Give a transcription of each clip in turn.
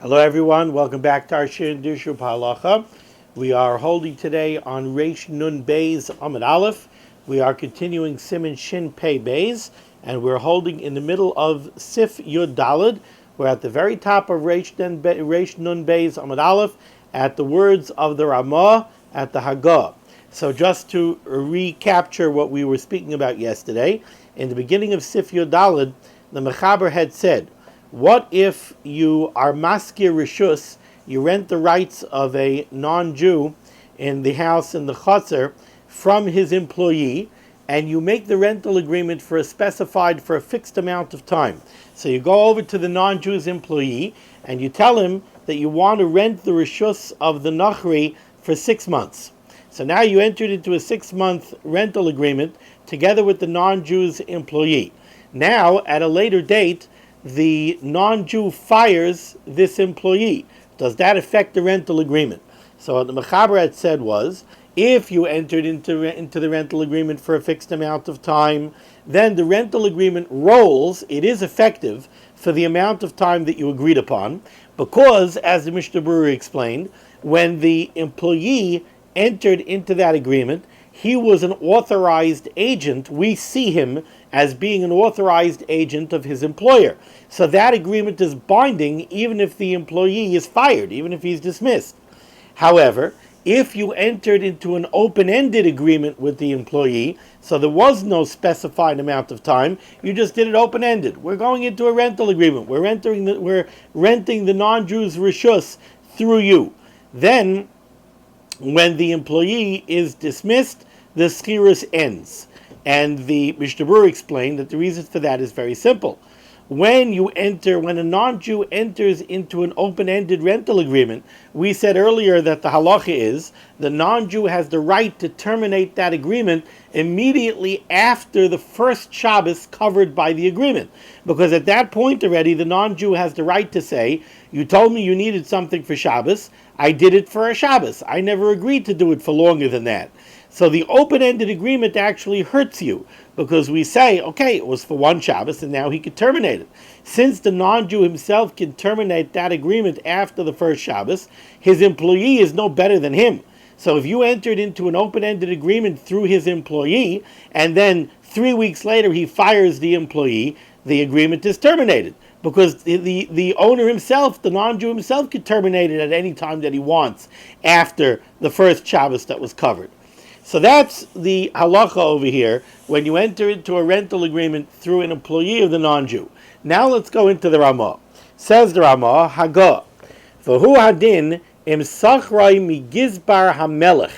Hello everyone, welcome back to our Shir Dishu Halacha. We are holding today on Reish Nun Beis Amud Aleph. We are continuing Siman Shin Pei Beis, and we're holding in the middle of Sif Yud Daled. We're at the very top of Reish Nun Beis Amud Aleph at the words of the Ramah at the Hagah. So just to recapture what we were speaking about yesterday, in the beginning of Sif Yud Daled, the Mechaber had said, what if you are maskir rishus, you rent the rights of a non-Jew in the house in the chutzner from his employee, and you make the rental agreement for a fixed amount of time. So you go over to the non-Jew's employee and you tell him that you want to rent the rishus of the nachri for 6 months. So now you entered into a 6-month rental agreement together with the non-Jew's employee. Now, at a later date, the non-Jew fires this employee. Does that affect the rental agreement? So what the Mechaber had said was, if you entered into the rental agreement for a fixed amount of time, then the rental agreement rolls, it is effective for the amount of time that you agreed upon, because, as the Mishnah Berurah explained, when the employee entered into that agreement, he was an authorized agent. We see him as being an authorized agent of his employer. So that agreement is binding even if the employee is fired, even if he's dismissed. However, if you entered into an open-ended agreement with the employee, so there was no specified amount of time, you just did it open-ended. We're going into a rental agreement. We're renting the non-Jew's rishus through you. Then, when the employee is dismissed, the schirus ends. And the Mishnah Berurah explained that the reason for that is very simple. When a non-Jew enters into an open-ended rental agreement, we said earlier that the halacha is the non-Jew has the right to terminate that agreement immediately after the first Shabbos covered by the agreement. Because at that point already, the non-Jew has the right to say, you told me you needed something for Shabbos, I did it for a Shabbos. I never agreed to do it for longer than that. So the open-ended agreement actually hurts you, because we say, okay, it was for one Shabbos and now he could terminate it. Since the non-Jew himself can terminate that agreement after the first Shabbos, his employee is no better than him. So if you entered into an open-ended agreement through his employee, and then 3 weeks later he fires the employee, the agreement is terminated. Because the owner himself, the non-Jew himself, could terminate it at any time that he wants after the first Shabbos that was covered. So that's the halacha over here when you enter into a rental agreement through an employee of the non-Jew. Now let's go into the Ramah. Says the Ramah, Hagah, v'hu hadin im sachrai migizbar hamelech.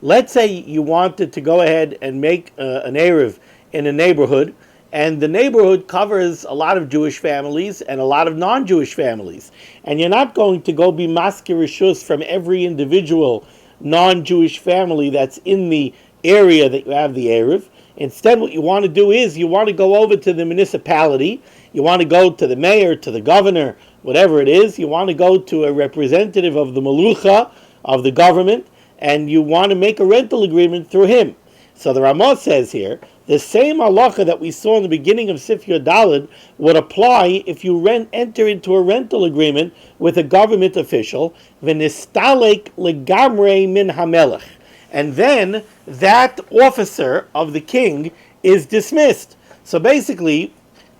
Let's say you wanted to go ahead and make an eruv in a neighborhood, and the neighborhood covers a lot of Jewish families and a lot of non-Jewish families. And you're not going to go be maskir rishus from every individual non-Jewish family that's in the area that you have the eruv. Instead, what you want to do is you want to go over to the municipality, you want to go to the mayor, to the governor, whatever it is, you want to go to a representative of the malucha, of the government, and you want to make a rental agreement through him. So the Ramah says here, the same halacha that we saw in the beginning of Sif Yud Daled would apply if you enter into a rental agreement with a government official, v'nistalek legamrei min hamelech, and then that officer of the king is dismissed. So basically,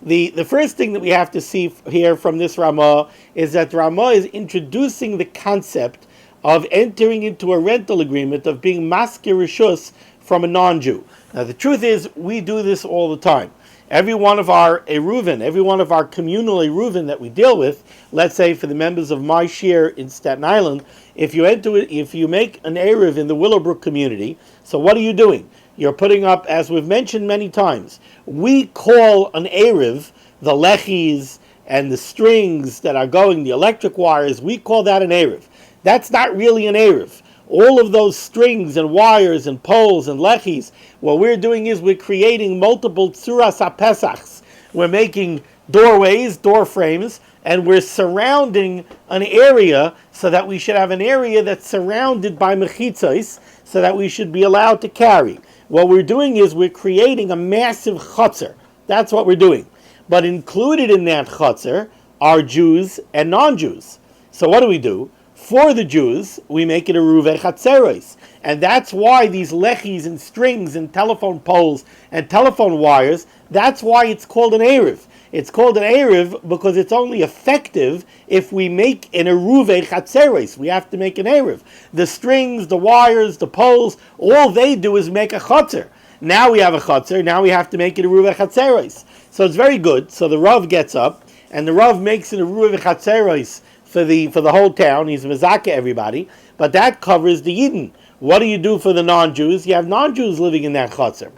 the first thing that we have to see here from this Ramah is that Ramah is introducing the concept of entering into a rental agreement, of being maskir rishus from a non-Jew. Now the truth is, we do this all the time. Every one of our eruvin, every one of our communal eruvin that we deal with, let's say for the members of my shir in Staten Island, if you make an eruv in the Willowbrook community, so what are you doing? You're putting up, as we've mentioned many times, we call an eruv, the lechis and the strings that are going, the electric wires, we call that an eruv. That's not really an eruv. All of those strings and wires and poles and lechis, what we're doing is we're creating multiple tzuras ha-pesachs. We're making doorways, door frames, and we're surrounding an area so that we should have an area that's surrounded by mechitzos, so that we should be allowed to carry. What we're doing is we're creating a massive chutzner. That's what we're doing. But included in that chutzner are Jews and non-Jews. So what do? For the Jews, we make it a Ruvei Chatzeros. And that's why these lechis and strings and telephone poles and telephone wires, that's why it's called an Erev. It's called an Erev because it's only effective if we make an Eruvei Chatzeros. We have to make an Erev. The strings, the wires, the poles, all they do is make a Chatzer. Now we have a Chatzer, now we have to make it a Eruvei Chatzeros. So it's very good. So the Rav gets up, and the Rav makes it a Eruvei Chatzeros for the whole town. He's Mezaka everybody, but that covers the Yidden. What do you do for the non-Jews? You have non-Jews living in that Chatzer.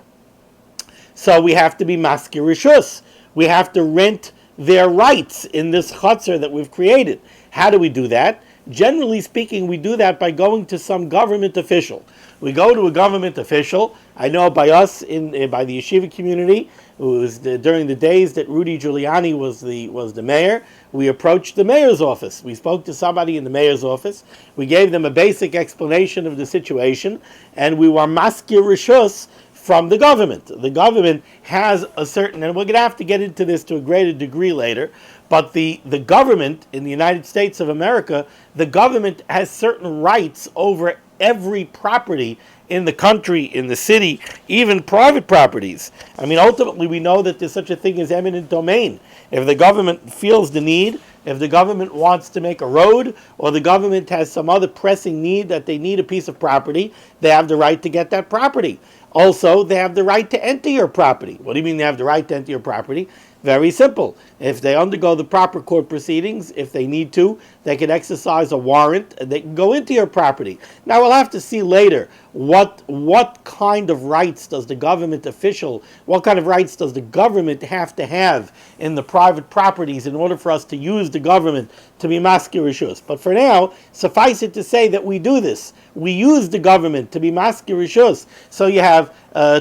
So we have to be Maskir Rishus. We have to rent their rights in this Chatzer that we've created. How do we do that? Generally speaking, we do that by going to some government official. We go to a government official. I know by us, by the yeshiva community, it was during the days that Rudy Giuliani was the mayor, we approached the mayor's office. We spoke to somebody in the mayor's office. We gave them a basic explanation of the situation, and we were maskir rishus from the government. The government has a certain, and we're going to have to get into this to a greater degree later, but the government in the United States of America, the government has certain rights over every property in the country, in the city, even private properties. I mean, ultimately, we know that there's such a thing as eminent domain. If the government feels the need, if the government wants to make a road, or the government has some other pressing need that they need a piece of property, they have the right to get that property. Also, they have the right to enter your property. What do you mean they have the right to enter your property? Very simple. If they undergo the proper court proceedings, if they need to, they can exercise a warrant and they can go into your property. Now we'll have to see later what kind of rights does the government official, what kind of rights does the government have to have in the private properties in order for us to use the government to be maskir rishus. But for now, suffice it to say that we do this. We use the government to be maskir rishus. So you have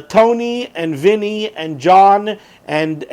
Tony and Vinny and John and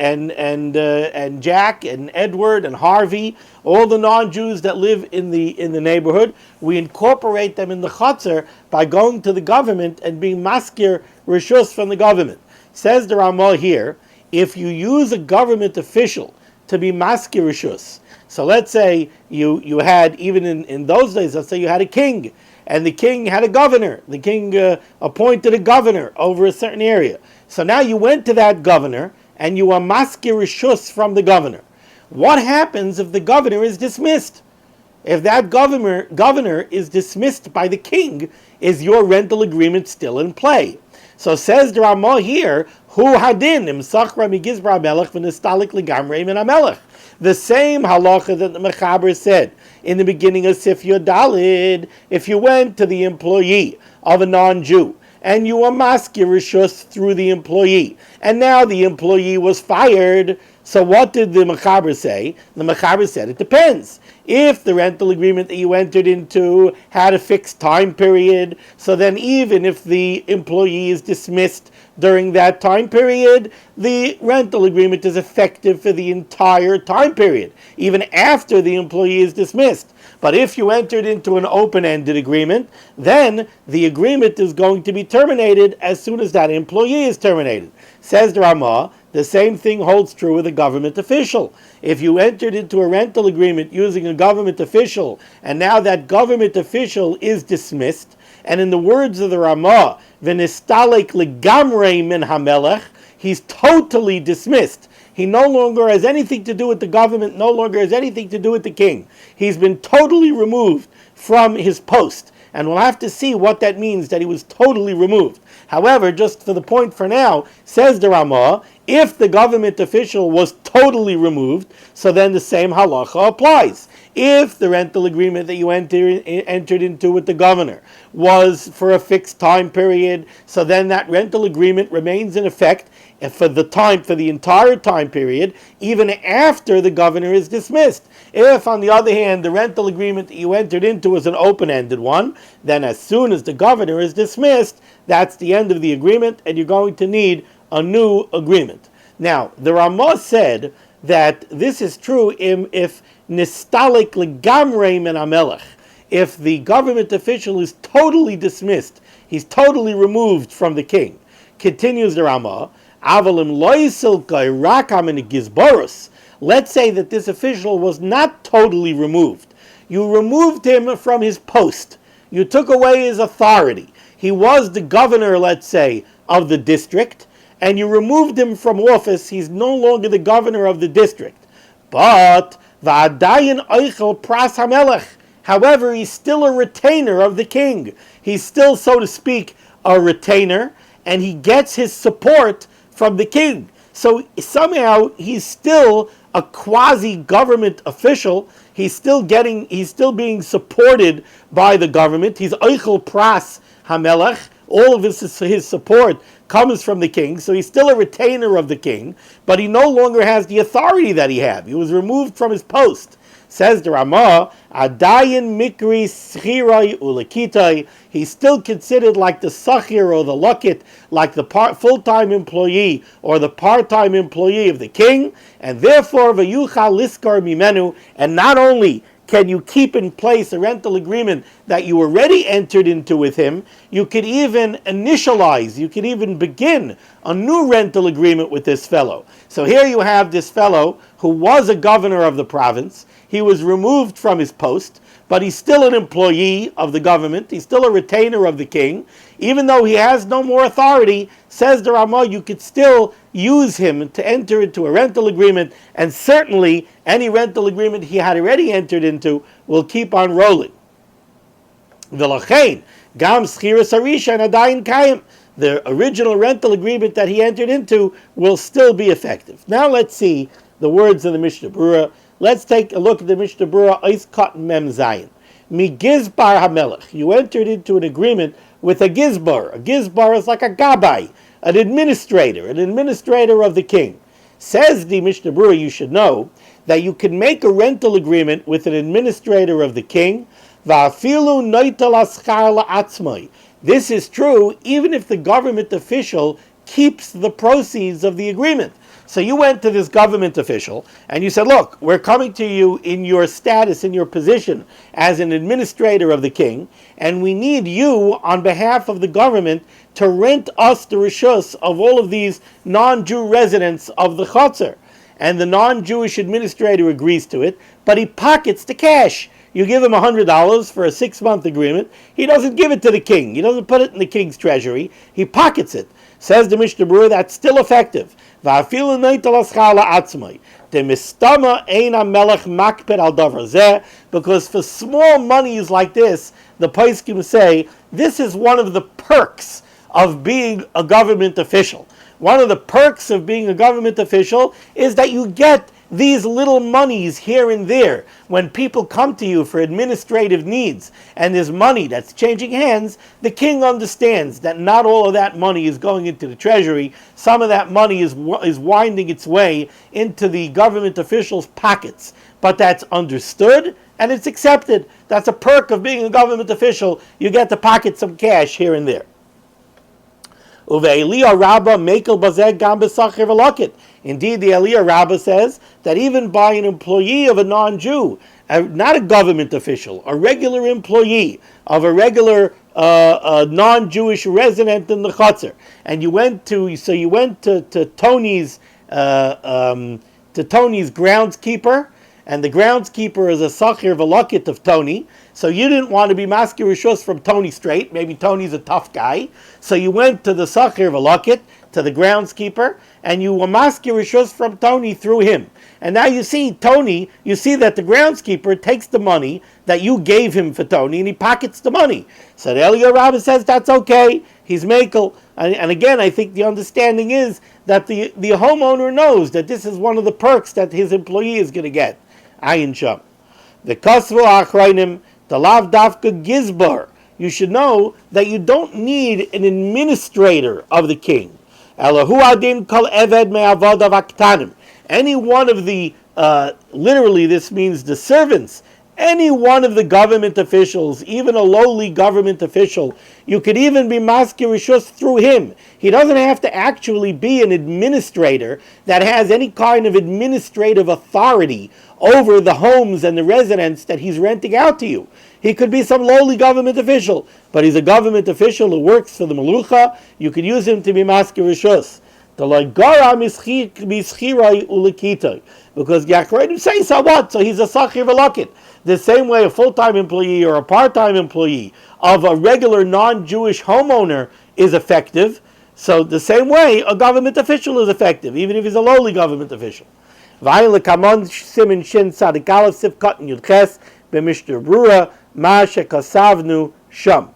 Jack and Edward and Harvey, all the non-Jews that live in the neighborhood. We incorporate them in the Chatzer by going to the government and being maskir rishus from the government. Says the Ramah here, if you use a government official to be maskir rishus, so let's say you had, even in those days, let's say you had a king, and the king had a governor. The king appointed a governor over a certain area. So now you went to that governor, and you are maskir rishus from the governor. What happens if the governor is dismissed? If that governor is dismissed by the king, is your rental agreement still in play? So says the Ramah here, Hu hadin im sachra migizbra melech v'nistalik legamrei min hamelech. The same halacha that the Mechaber said in the beginning of Sif Yodalid, if you went to the employee of a non-Jew, and you were maskir rishus through the employee, and now the employee was fired, so what did the Mechaber say? The Mechaber said it depends. If the rental agreement that you entered into had a fixed time period, so then even if the employee is dismissed during that time period, the rental agreement is effective for the entire time period, even after the employee is dismissed. But if you entered into an open-ended agreement, then the agreement is going to be terminated as soon as that employee is terminated. Says the Ramah, the same thing holds true with a government official. If you entered into a rental agreement using a government official, and now that government official is dismissed, and in the words of the Ramah, v'nistalek legamrei min hamelech, he's totally dismissed. He no longer has anything to do with the government, no longer has anything to do with the king. He's been totally removed from his post. And we'll have to see what that means, that he was totally removed. However, just for the point for now, says the Ramah, if the government official was totally removed, so then the same halacha applies. If the rental agreement that you entered into with the governor was for a fixed time period, so then that rental agreement remains in effect for the entire time period, even after the governor is dismissed. If, on the other hand, the rental agreement that you entered into was an open-ended one, then as soon as the governor is dismissed, that's the end of the agreement, and you're going to need a new agreement. Now, the Ramah said that this is true if nistalik legamrei min hamelech, if the government official is totally dismissed, he's totally removed from the king. Continues the Ramah, avalim loisilkai rakam in gizboros. Let's say that this official was not totally removed. You removed him from his post. You took away his authority. He was the governor, let's say, of the district, and you removed him from office. He's no longer the governor of the district. But va'adayin oichel pras hamelech. However, he's still a retainer of the king. He's still, so to speak, a retainer, and he gets his support from the king. So somehow he's still a quasi-government official. He's still being supported by the government. He's oichel pras hamelech. All of his support comes from the king, so he's still a retainer of the king, but he no longer has the authority that he had. He was removed from his post. Says the Ramah, Adayin Mikri Schirai Ulekitai, he's still considered like the Sachir or the Lukit, like the full-time employee or the part-time employee of the king, and therefore Vayucha Liskar Mimenu, and not only can you keep in place a rental agreement that you already entered into with him, you could even initialize, you could even begin a new rental agreement with this fellow. So here you have this fellow who was a governor of the province. He was removed from his post, but he's still an employee of the government. He's still a retainer of the king. Even though he has no more authority, says the Ramah, you could still use him to enter into a rental agreement, and certainly any rental agreement he had already entered into will keep on rolling. V'lachein, gam schiras harisha adayin kayim. The original rental agreement that he entered into will still be effective. Now let's see the words of the Mishnah Berurah. Let's take a look at the Mishnah Berurah, Ois Kot Mem Zayin. Mi Gizbar HaMelech. You entered into an agreement with a Gizbar. A Gizbar is like a Gabai, an administrator of the king. Says the Mishnah Berurah, you should know that you can make a rental agreement with an administrator of the king. Va'afilu noital aschar la'atzmai. This is true even if the government official keeps the proceeds of the agreement. So you went to this government official and you said, look, we're coming to you in your status, in your position as an administrator of the king, and we need you on behalf of the government to rent us the rishus of all of these non-Jew residents of the Chotzer. And the non-Jewish administrator agrees to it, but he pockets the cash. You give him $100 for a 6-month agreement. He doesn't give it to the king. He doesn't put it in the king's treasury. He pockets it. Says the Mishnah Berurah, that's still effective. Because for small monies like this, the poskim say, this is one of the perks of being a government official. One of the perks of being a government official is that you get these little monies here and there. When people come to you for administrative needs and there's money that's changing hands, the king understands that not all of that money is going into the treasury. Some of that money is winding its way into the government officials' pockets. But that's understood and it's accepted. That's a perk of being a government official. You get to pocket some cash here and there. Indeed, the Aliyah Rabbah says that even by an employee of a non-Jew, not a government official, a regular employee of a regular non-Jewish resident in the Chotzer, and you went to Tony's groundskeeper, and the groundskeeper is a Sachir Velokit of Tony. So you didn't want to be maskir rishus from Tony straight. Maybe Tony's a tough guy. So you went to the Sachir Velokit, to the groundskeeper, and you were maskir rishus from Tony through him. And now you see Tony, you see that the groundskeeper takes the money that you gave him for Tony and he pockets the money. So the Eliyah Rabbah says that's okay. He's makel. And again, I think the understanding is that the homeowner knows that this is one of the perks that his employee is going to get. Ayin Sham. The Kasvu Achrayim, the Lav Dafka Gizbar. You should know that you don't need an administrator of the king. Elahu Adin Kol Eved Me'avodav Aktanim. Any one of the, literally this means the servants, any one of the government officials, even a lowly government official, you could even be maskir rishus through him. He doesn't have to actually be an administrator that has any kind of administrative authority over the homes and the residents that he's renting out to you. He could be some lowly government official, but he's a government official who works for the Melucha. You could use him to be maskir rishus. Because Yachronim say, so what? So he's a Sachir Velokit. The same way a full-time employee or a part-time employee of a regular non-Jewish homeowner is effective, so the same way a government official is effective, even if he's a lowly government official. Siman Shin Tzadik Aleph Sif Katan Yud Ches b'Mishnah Berurah Ma Shekasavnu Sham.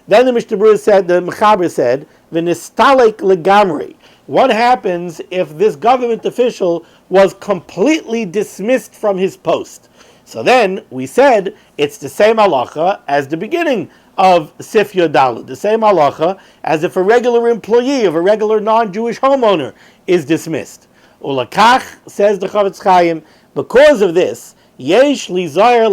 Then the Mishnah Berurah said, the Mechaber said, V'nistalek legamri. What happens if this government official was completely dismissed from his post? So then we said it's the same halacha as the beginning of Sif Yodalud, the same halacha as if a regular employee of a regular non-Jewish homeowner is dismissed. Ulakach, says the Chavetz Chaim, because of this, yesh lizayer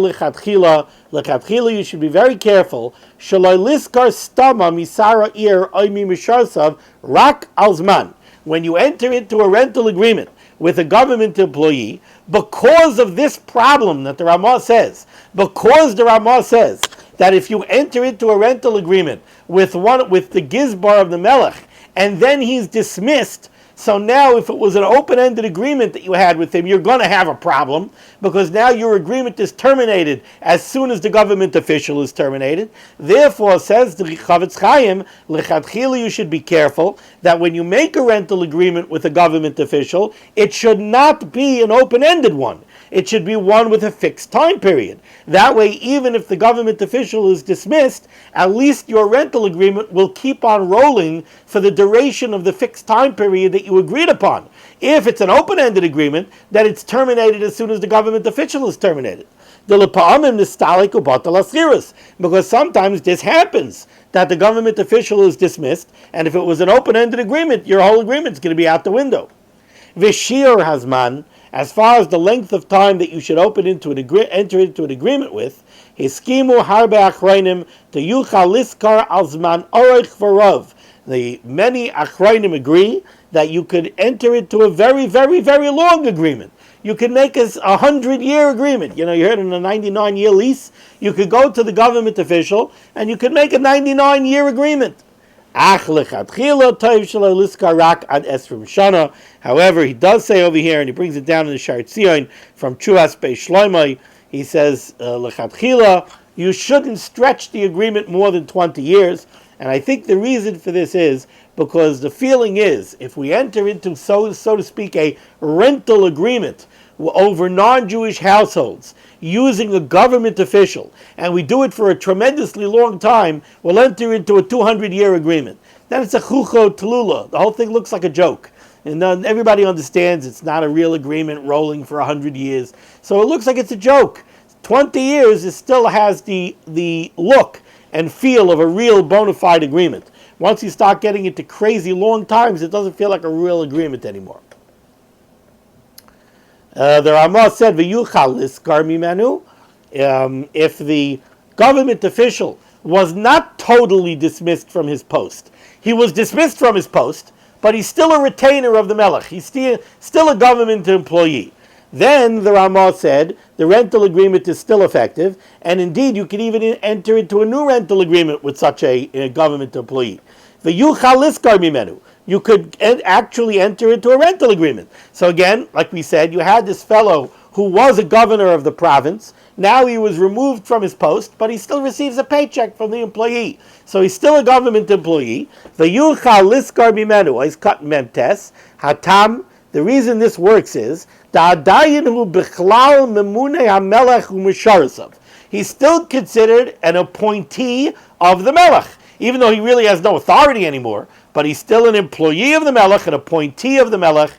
lechatchila, you should be very careful. Shaloi liskar stama misara ir oimi misharsav rak alzman. When you enter into a rental agreement with a government employee, because of this problem that the Ramah says, because the Ramah says that if you enter into a rental agreement with the Gizbar of the Melech, and then he's dismissed, so now if it was an open-ended agreement that you had with him, you're going to have a problem, because now your agreement is terminated as soon as the government official is terminated. Therefore, says the Chavetz Chaim, lechatchila, you should be careful that when you make a rental agreement with a government official, it should not be an open-ended one. It should be one with a fixed time period. That way, even if the government official is dismissed, at least your rental agreement will keep on rolling for the duration of the fixed time period that you agreed upon. If it's an open-ended agreement, then it's terminated as soon as the government official is terminated. Because sometimes this happens, that the government official is dismissed, and if it was an open-ended agreement, your whole agreement is going to be out the window. Vishir Hazman, as far as the length of time that you should enter into an agreement with, hiskimu harbe achrayim to yuchal liskar alzman orech v'rov. The many achrayim agree that you could enter into a very, very, very long agreement. You could make a 100-year agreement. You heard in a 99-year lease, you could go to the government official and you could make a 99-year agreement. However, he does say over here, and he brings it down in the Shar Tzion from Chuas Beis Shloimeh, he says, lechatchila, you shouldn't stretch the agreement more than 20 years. And I think the reason for this is because the feeling is, if we enter into, so to speak, a rental agreement over non-Jewish households using a government official, and we do it for a tremendously long time, we'll enter into a 200-year agreement. Then it's a chucho talula. The whole thing looks like a joke. And then everybody understands it's not a real agreement rolling for 100 years. So it looks like it's a joke. 20 years, it still has the look and feel of a real bona fide agreement. Once you start getting into crazy long times, it doesn't feel like a real agreement anymore. The Ramah said, "V'yuchal liskar mimenu." If the government official was not totally dismissed from his post, he was dismissed from his post, but he's still a retainer of the Melech. He's still a government employee. Then the Ramah said the rental agreement is still effective, and indeed you can even enter into a new rental agreement with such a government employee. V'yuchal liskar mimenu. You could actually enter into a rental agreement. So again, like we said, you had this fellow who was a governor of the province. Now he was removed from his post, but he still receives a paycheck from the employee. So he's still a government employee. V'yuchal liskar mimenu. He's cut memtes. Hatam. The reason this works is he's still considered an appointee of the Melech, even though he really has no authority anymore. But he's still an employee of the Melech, an appointee of the Melech,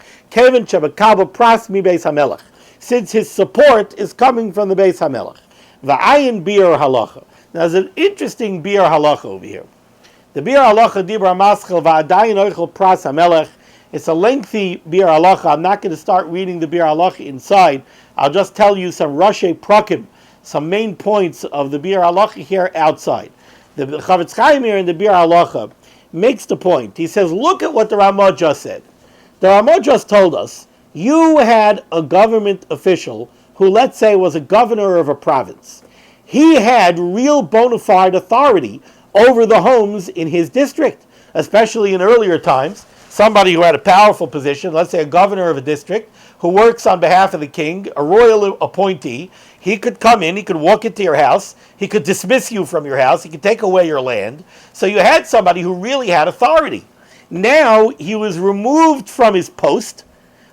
since his support is coming from the Beis HaMelech. V'ayin biur halacha. Now there's an interesting biur halacha over here. The biur halacha dibra maschel v'adayin oichel pras HaMelech. It's a lengthy biur halacha. I'm not going to start reading the biur halacha inside. I'll just tell you some Rashi Prakim, some main points of the biur halacha here outside. The Chavetz Chaim here in the biur halacha makes the point. He says, look at what the Ramah just said. The Ramah just told us, you had a government official who, let's say, was a governor of a province. He had real bona fide authority over the homes in his district, especially in earlier times. Somebody who had a powerful position, let's say a governor of a district, who who works on behalf of the king, a royal appointee. He could come in, he could walk into your house, he could dismiss you from your house, he could take away your land. So you had somebody who really had authority. Now he was removed from his post,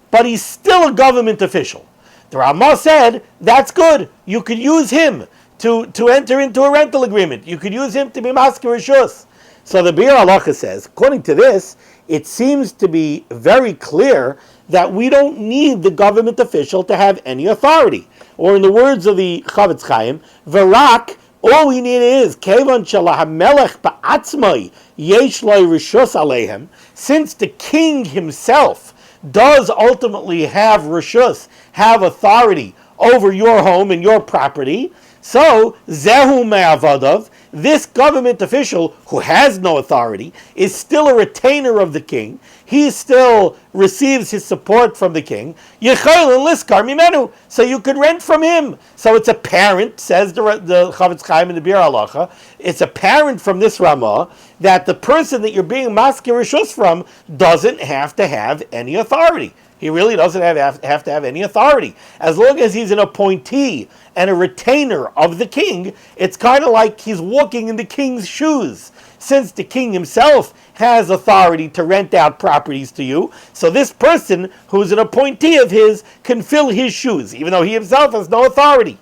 but he's still a government official. The Ramah said, that's good. You could use him to enter into a rental agreement. You could use him to be masker rishus. So the Biur Halacha says, according to this, it seems to be very clear that we don't need the government official to have any authority. Or in the words of the Chavetz Chaim, V'rak, all we need is, Kevan shalah hamelech ba'atzmai yesh lo rishus aleihem, since the king himself does ultimately have rishus, have authority over your home and your property, so zehu me'avadav, this government official who has no authority is still a retainer of the king. He still receives his support from the king. Yechol liskar mimenu, so you could rent from him. So it's apparent, says the Chavetz Chaim in the Biur Halacha, it's apparent from this Ramah that the person that you're being masker rishus from doesn't have to have any authority. He really doesn't have to have any authority. As long as he's an appointee and a retainer of the king, it's kind of like he's walking in the king's shoes. Since the king himself has authority to rent out properties to you, so this person who's an appointee of his can fill his shoes, even though he himself has no authority.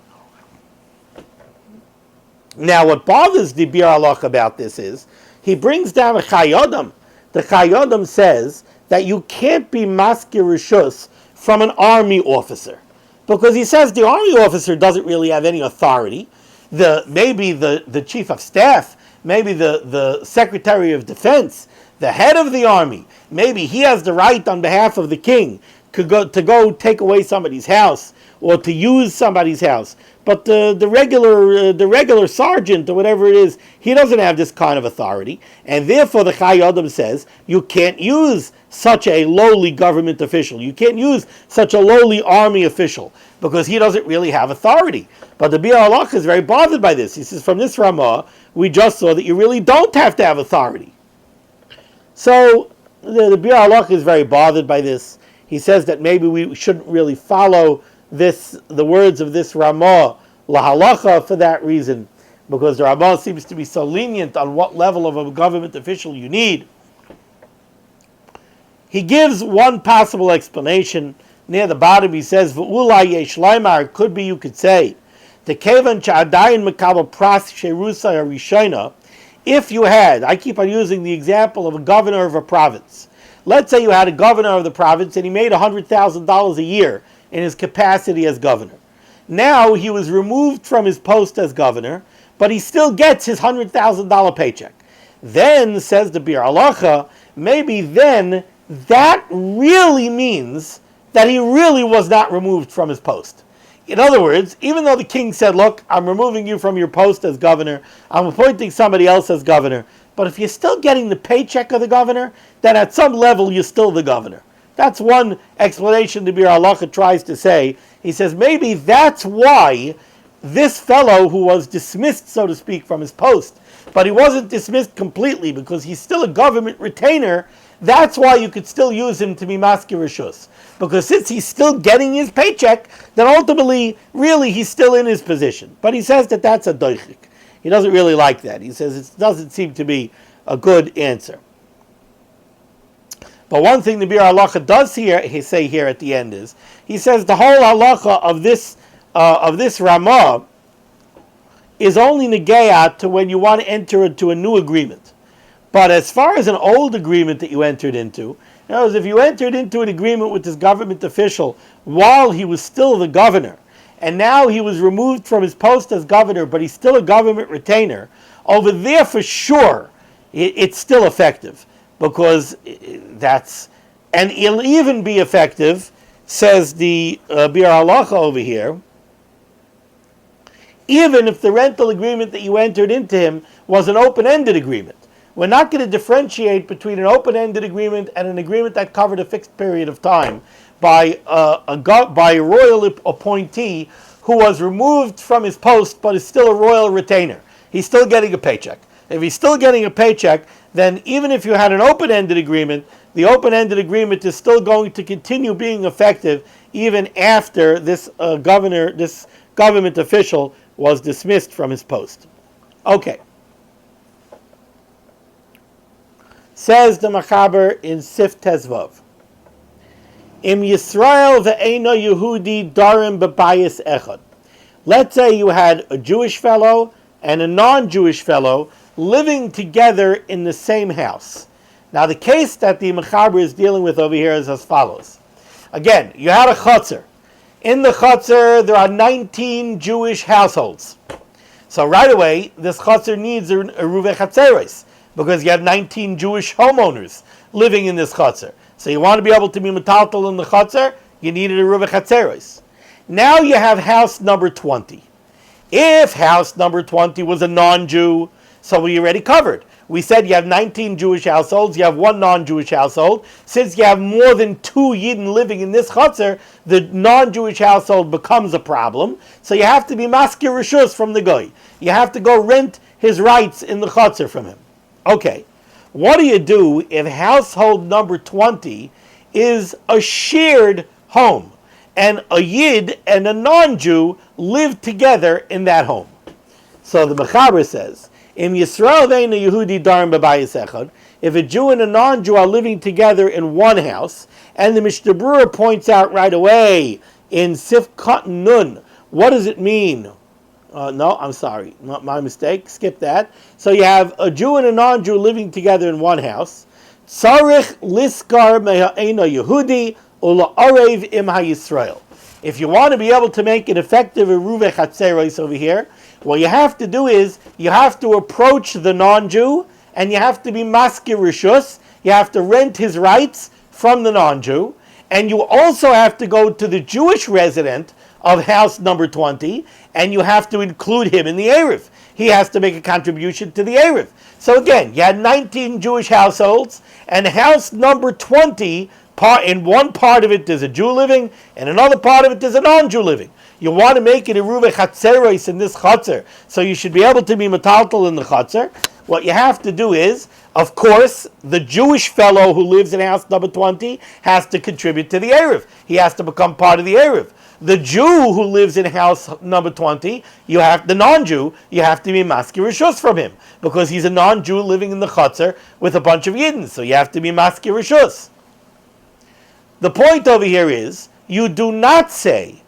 Now, what bothers the Biur Halacha about this is, he brings down a Chayodam. The Chayodam says that you can't be masker rishus from an army officer, because he says the army officer doesn't really have any authority. Maybe the chief of staff, maybe the secretary of defense, the head of the army, maybe he has the right on behalf of the king to go take away somebody's house or to use somebody's house. But the regular sergeant or whatever it is, he doesn't have this kind of authority, and therefore the Chai Adam says you can't use such a lowly government official. You can't use such a lowly army official because he doesn't really have authority. But the Biur Halacha is very bothered by this. He says, from this Ramah, we just saw that you really don't have to have authority. So the Biur Halacha is very bothered by this. He says that maybe we shouldn't really follow the words of this Ramah lahalacha for that reason, because the Ramah seems to be so lenient on what level of a government official you need. He gives one possible explanation. Near the bottom he says, "V'ulai yesh laimar," could be you could say, the kevan cha'adayin mekabel pras sherusa harishona. If you had, I keep on using the example of a governor of a province. Let's say you had a governor of the province and he made $100,000 a year in his capacity as governor. Now he was removed from his post as governor, but he still gets his $100,000 paycheck. Then, says the Biur Halacha, maybe then that really means that he really was not removed from his post. In other words, even though the king said, look, I'm removing you from your post as governor, I'm appointing somebody else as governor, but if you're still getting the paycheck of the governor, then at some level you're still the governor. That's one explanation the Biur Halacha tries to say. He says maybe that's why this fellow who was dismissed, so to speak, from his post, but he wasn't dismissed completely because he's still a government retainer, that's why you could still use him to be masker rishus. Because since he's still getting his paycheck, then ultimately, really, he's still in his position. But he says that that's a doichik. He doesn't really like that. He says it doesn't seem to be a good answer. But one thing the Biur Halacha does say here at the end is, he says the whole halacha of this Ramah is only negayat to when you want to enter into a new agreement. But as far as an old agreement that you entered into, in other words, if you entered into an agreement with this government official while he was still the governor, and now he was removed from his post as governor, but he's still a government retainer, over there for sure, it's still effective. Because and it'll even be effective, says the Biur Halacha over here, even if the rental agreement that you entered into him was an open-ended agreement. We're not going to differentiate between an open-ended agreement and an agreement that covered a fixed period of time by a royal appointee who was removed from his post but is still a royal retainer. He's still getting a paycheck. If he's still getting a paycheck, then even if you had an open-ended agreement, the open-ended agreement is still going to continue being effective even after this government official was dismissed from his post. Okay. Says the Machaber in Sif Tezvav. Im Yisrael ve'eino Yehudi darim b'bayis echad. Let's say you had a Jewish fellow and a non-Jewish fellow living together in the same house. Now the case that the Machaber is dealing with over here is as follows. Again, you had a chutzner. In the chutzner, there are 19 Jewish households. So right away, this chutzner needs a ruvei chatzeros, because you have 19 Jewish homeowners living in this chutzner. So you want to be able to be metaltal in the chutzner, you needed a ruvei chatzeros. Now you have house number 20. If house number 20 was a non-Jew, so we already covered. We said you have 19 Jewish households, you have one non-Jewish household. Since you have more than 2 Yidden living in this chutzner, the non-Jewish household becomes a problem. So you have to be maskir rishus from the goy. You have to go rent his rights in the chutzner from him. Okay, what do you do if household number 20 is a shared home, and a Yid and a non-Jew live together in that home? So the Mechaber says, Im Yisrael ve'eino Yehudi darim b'bayis echad, if a Jew and a non-Jew are living together in one house, and the Mishnah Berurah points out right away in Sif Cotton Nun, what does it mean? No, I'm sorry, my mistake, skip that. So you have a Jew and a non-Jew living together in one house. Tzarich liskar me'eino Yehudi ula arev im ha'Yisrael. If you want to be able to make an effective ruvei chatzeros over here, what you have to do is you have to approach the non-Jew and you have to be maskir rishus. You have to rent his rights from the non-Jew, and you also have to go to the Jewish resident of house number 20 and you have to include him in the Erev. He has to make a contribution to the Erev. So again, you had 19 Jewish households, and house number 20, in one part of it there's a Jew living, and another part of it there's a non-Jew living. You want to make it a ruvei chatzeros in this chutzner, so you should be able to be metaltal in the chutzner. What you have to do is, of course, the Jewish fellow who lives in house number 20 has to contribute to the Erev. He has to become part of the Erev. The Jew who lives in house number 20, the non-Jew, you have to be maskir rishus from him, because he's a non-Jew living in the chutzner with a bunch of Yidden, so you have to be maskir rishus. The point over here is, you do not say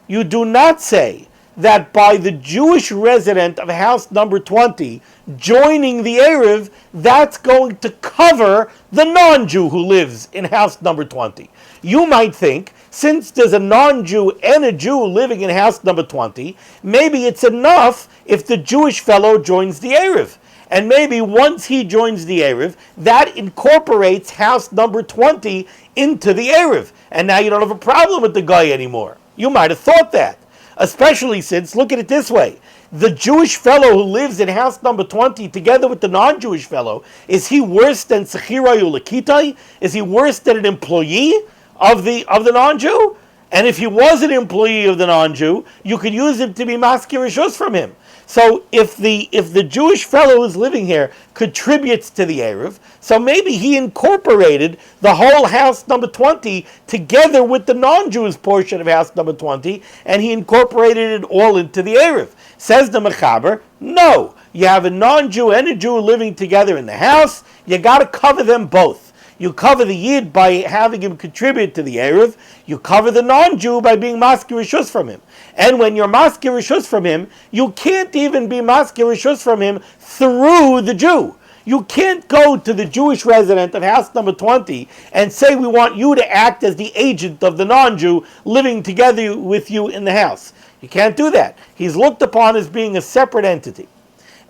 that by the Jewish resident of house number 20 joining the Erev, that's going to cover the non-Jew who lives in house number 20. You might think, since there's a non-Jew and a Jew living in house number 20, maybe it's enough if the Jewish fellow joins the Erev. And maybe once he joins the Erev, that incorporates house number 20 into the Erev. And now you don't have a problem with the guy anymore. You might have thought that. Especially since, look at it this way, the Jewish fellow who lives in house number 20 together with the non-Jewish fellow, is he worse than Sechira Ulekitai? Is he worse than an employee of the non-Jew? And if he was an employee of the non-Jew, you could use him to be maskir rishus from him. So if the Jewish fellow who's living here contributes to the Erev, so maybe he incorporated the whole house number 20 together with the non-Jewish portion of house number 20, and he incorporated it all into the Erev. Says the Mechaber, no, you have a non-Jew and a Jew living together in the house, you got to cover them both. You cover the Yid by having him contribute to the Erev. You cover the non-Jew by being maskir rishus from him. And when you're maskir rishus from him, you can't even be maskir rishus from him through the Jew. You can't go to the Jewish resident of house number 20 and say, we want you to act as the agent of the non-Jew living together with you in the house. You can't do that. He's looked upon as being a separate entity.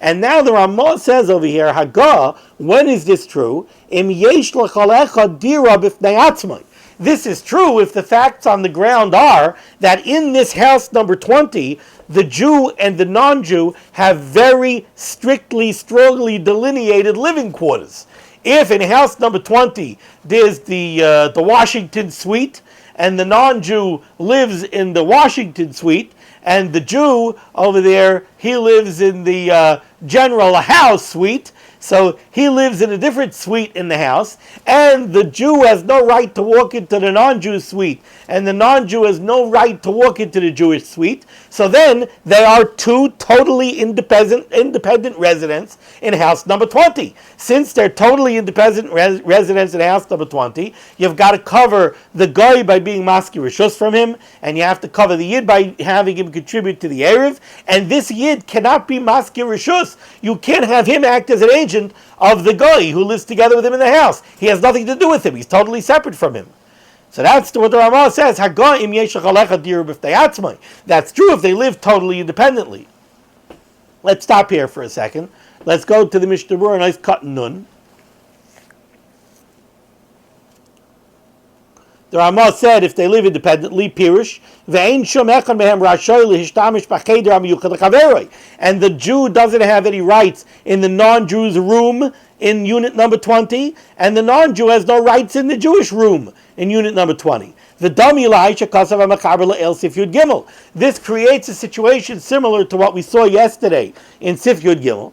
And now the Ramah says over here, Haggah, when is this true? Im yesh l'chol echad dira b'fnei atzmai. This is true if the facts on the ground are that in this house number 20, the Jew and the non-Jew have very strongly delineated living quarters. If in house number 20 there's the Washington suite, and the non-Jew lives in the Washington suite, and the Jew over there, he lives in the general house suite. So he lives in a different suite in the house, and the Jew has no right to walk into the non-Jew suite, and the non-Jew has no right to walk into the Jewish suite. So then they are two totally independent residents in house number 20. Since they're totally independent residents in house number 20, you've got to cover the guy by being maskir rishus from him, and you have to cover the yid by having him contribute to the erev, and this yid cannot be maskir rishus. You can't have him act as an agent of the guy who lives together with him in the house. He has nothing to do with him. He's totally separate from him. So that's what the Ramah says. That's true if they live totally independently. Let's stop here for a second. Let's go to the Mishnah Berurah, nice cut nun. The Ramah said if they live independently, Pirush, and the Jew doesn't have any rights in the non-Jew's room in unit number 20, and the non-Jew has no rights in the Jewish room in unit number 20. This creates a situation similar to what we saw yesterday in Sif Yud Gimel.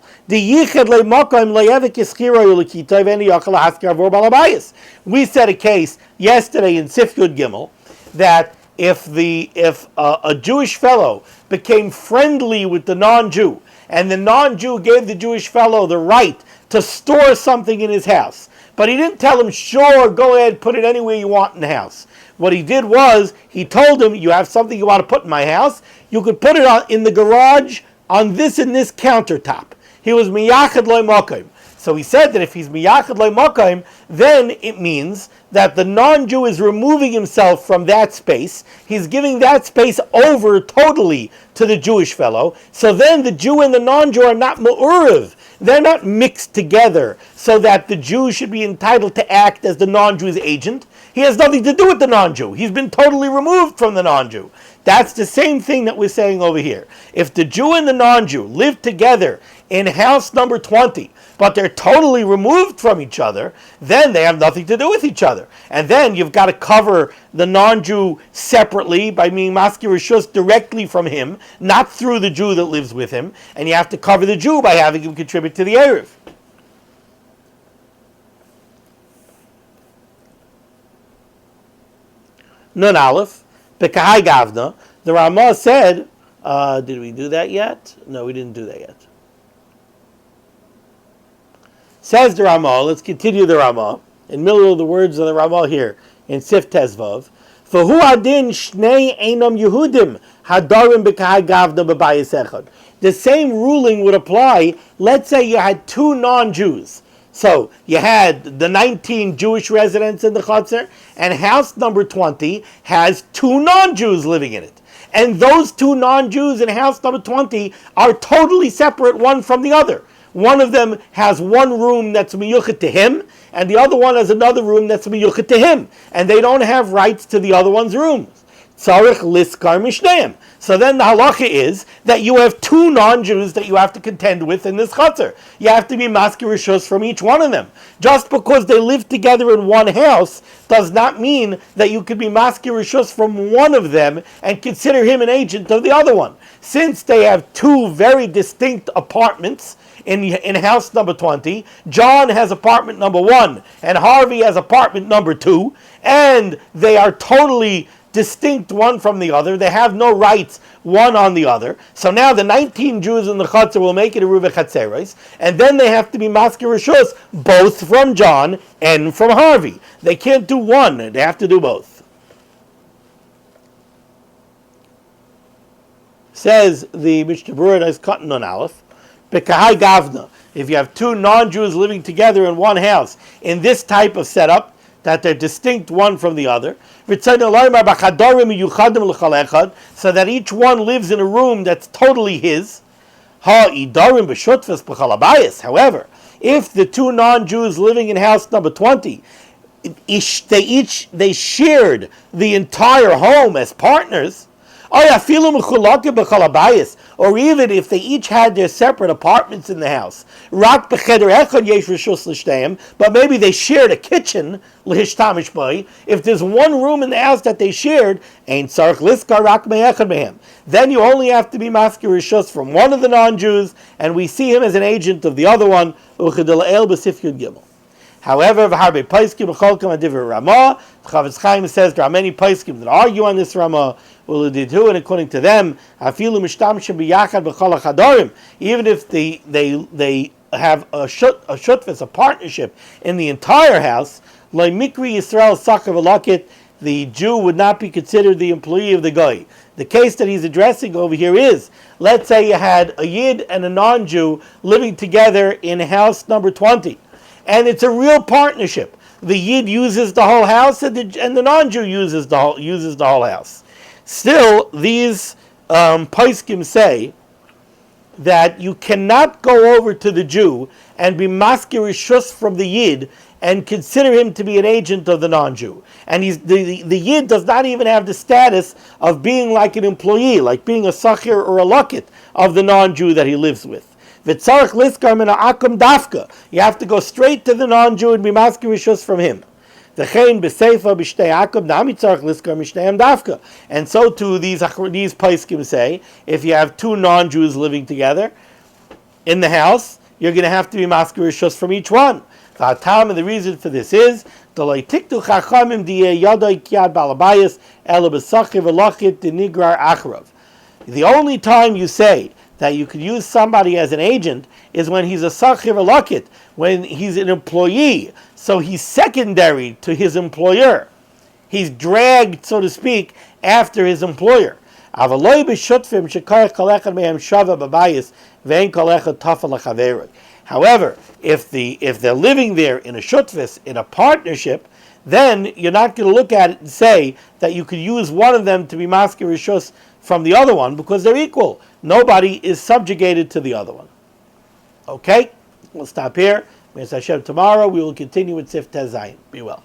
We said a case yesterday in Sif Yud Gimel that if a Jewish fellow became friendly with the non-Jew, and the non-Jew gave the Jewish fellow the right to store something in his house, but he didn't tell him, sure, go ahead, put it anywhere you want in the house. What he did was, he told him, you have something you want to put in my house, you could put it in the garage on this and this countertop. He was miyachad loy mokaim. So he said that if he's miyachad loy mokaim, then it means that the non-Jew is removing himself from that space. He's giving that space over totally to the Jewish fellow. So then the Jew and the non-Jew are not mu'uriv. They're not mixed together so that the Jew should be entitled to act as the non-Jew's agent. He has nothing to do with the non-Jew. He's been totally removed from the non-Jew. That's the same thing that we're saying over here. If the Jew and the non-Jew live together in house number 20, but they're totally removed from each other, then they have nothing to do with each other. And then you've got to cover the non-Jew separately by being maskir rishus directly from him, not through the Jew that lives with him, and you have to cover the Jew by having him contribute to the erev. Nun Aleph, Pekahai Gavna, the Ramah said, did we do that yet? No, we didn't do that yet. Says the Ramah, let's continue the Ramah, in the middle of the words of the Ramah here, in Sif Tezvav, V'hu adin shnei einam Yehudim, hadarim b'kahai gavna b'bayis echad. The same ruling would apply, let's say you had two non-Jews. So you had the 19 Jewish residents in the Chutzner, and house number 20 has two non-Jews living in it. And those two non-Jews in house number 20 are totally separate one from the other. One of them has one room that's miyuchet to him, and the other one has another room that's miyuchet to him. And they don't have rights to the other one's rooms. Tzarich liskar mishneim. So then the halacha is that you have two non-Jews that you have to contend with in this chutzner. You have to be maskir rishus from each one of them. Just because they live together in one house does not mean that you could be maskir rishus from one of them and consider him an agent of the other one. Since they have two very distinct apartments in house number 20, John has apartment number 1 and Harvey has apartment number 2, and they are totally distinct one from the other. They have no rights one on the other. So now the 19 Jews in the Chatzar will make it a Ruva Chatzeres, and then they have to be Maskir Rishus, both from John and from Harvey. They can't do one, they have to do both. Says the Mishnah Berurah is cutting on Aleph, Bekahai Gavna, if you have two non-Jews living together in one house in this type of setup, that they're distinct one from the other, so that each one lives in a room that's totally his. However, if the two non-Jews living in house number 20, they shared the entire home as partners, Or even if they each had their separate apartments in the house, but maybe they shared a kitchen, if there's one room in the house that they shared, then you only have to be masker rishus from one of the non-Jews, and we see him as an agent of the other one. However, the Chavetz Chaim says there are many poskim that argue on this Ramah. And according to them, even if they have a shutfus, a partnership in the entire house, the Jew would not be considered the employee of the guy. The case that he's addressing over here is, let's say you had a Yid and a non-Jew living together in house number 20, and it's a real partnership. The Yid uses the whole house, and the non-Jew uses the whole house. Still, these poskim say that you cannot go over to the Jew and be masker rishus from the Yid and consider him to be an agent of the non-Jew. And the Yid does not even have the status of being like an employee, like being a sachir or a lakit of the non-Jew that he lives with. You have to go straight to the non-Jew and be masker rishus from him. And so too these poskim say, if you have two non-Jews living together in the house, you're going to have to be masker rishus from each one. The reason for this is the only time you say that you could use somebody as an agent is when he's a sachir lakit, when he's an employee. So he's secondary to his employer. He's dragged, so to speak, after his employer. However, if they're living there in a shutfis, in a partnership, then you're not going to look at it and say that you could use one of them to be masker rishus from the other one, because they're equal. Nobody is subjugated to the other one. Okay, we'll stop here. Tomorrow we will continue with Sif Tez Zayin. Be well.